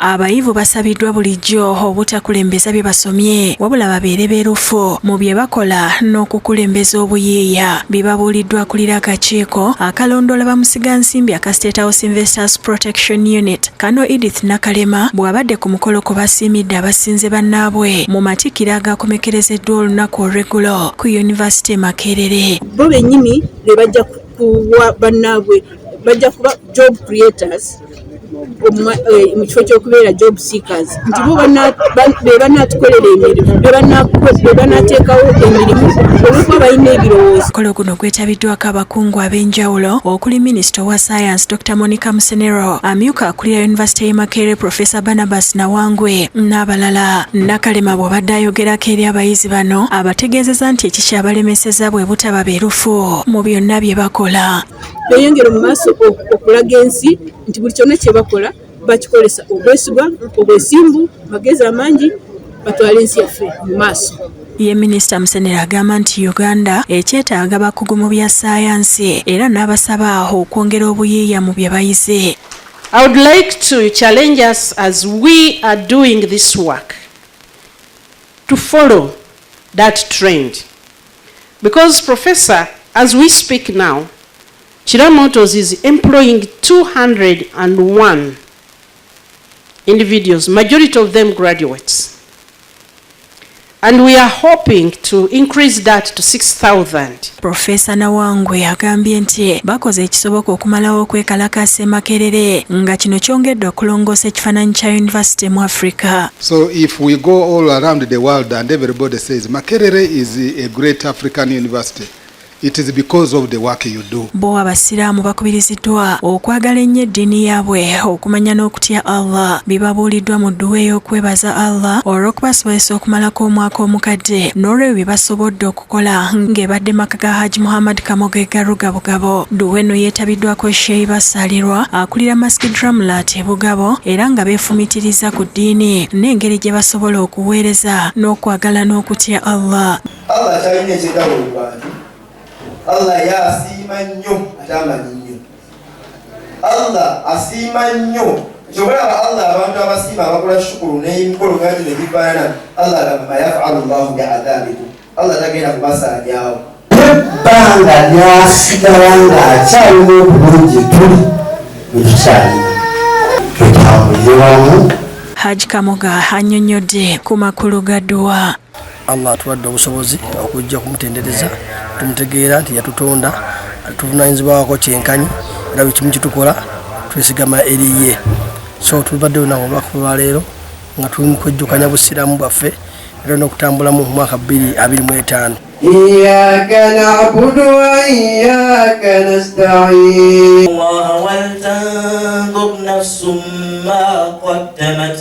abayivu basabiddwa bulijjo obutakulembeza bye basomye wabula babeere beerufu mu bye bakola n'okukulembeza obuyiiya bibabuuliddwa kulira akakiiko akalondoola bamusigansimbi aka State House Investors Protection Unit. Kano Edith Nakalema bw'abadde ku mukolo ku basiimidde abasinze bannaabwe mu matikkiro agakomekerezeddwa olunaku olw'eggulo ku University Makerere. Bo bennyini be bajja kuwa bannaabwe bajja kuba job creators mu kifo ky'okubeera job seekers nti bo be banaatukolera emirimu be banaateekawo emirimu olw'okuba balina ebirowoozo. Omukolo guno gwetabiddwako abakungu ab'enjawulo okuli Minisita wa Science Dr. Monica Musenero, amyuka akulira University y'e Makerere Professor Barnabas Nawangwe n'abalala. Nakalema bw'abadde ayogerako eri abayizi bano abategeezezza nti ekikyabalemesezza bwe butaba beerufu mu byonna bye bakola. Beyongera mu maaso okulaga ensi nti buli kyonna kye bakola bakikolesa obwesigwa, obwesimbu, magezi amangi batwala ensi yaffe mu maaso. Ye Minisita Musenero agamba nti Uganda ekyetaaga bakugu mu bya saayansi era n'abasaba okwongera obuyiiya mu bye bayize. I would like to challenge us as we are doing this work to follow that trend. Because Professor, as we speak now, Chira Motors is employing 201 individuals, majority of them graduates. And we are hoping to increase that to 6,000. Professor Nawangwe agambye nti bakoze ekisoboka okumalawo okwekalakaasa e Makerere nga kino kyongedde okulongoosa ekifaananyi kya University mu Africa. So if we go all around the world and everybody says Makerere is a great African university, it is because of the work you do. Bo abasiraamu bakubiriziddwa okwagala ennyo eddiini yaabwe, okumanya n'okutya Allah. Bibabuuliddwa mu dduwa ey'okwebaza Allah olw'okubasobozesa okumalako omwaka omukadde n'olw'ebyo bye basobodde okukola ng'ebadde maka ga Haji Muhammad Kamoge Garugabugabo. Dduwa eno yeetabiddwako Sheikh Basalirwa akulira Masjid Ramlat e Bugabo era nga beefumitiriza ku ddiini n'engeri gye basobola okuweereza n'okwagala n'okutya Allah. Allah talina ekigabo mu bantu. Allah yasiima nnyo atamanyi nnyo. Allah asiima nnyo. Kyobulaba Allah abantu abasiima abakola shukuru n'emikolo nga gino egifaanana. Allah agamba yafalu Allahu bi'adhabikum. Allah tagenda kubasaanyaawo. Ebbanga lyasigala ng'akyalina obulungi tuli etukyalina. Tutambulire wamu. Haji Kamoga annyonnyodde ku makulu ga dduwa. Allah atuwadde obusobozi okujja kumutendereza tumutegeera nti yatutonda tuvunaanyizibwa wako kyenkanyi era buli kimu kitukola twesigama eriye. So tubadde lunaku olunaku lwa leero nga tuli mu kwejjukanya busiraamu bwaffe era n'okutambulamu mu mwaka 2025. Iyyaka na'budu wa iyyaka nasta'in. Allah wal tanzur nafsum ma qaddamat.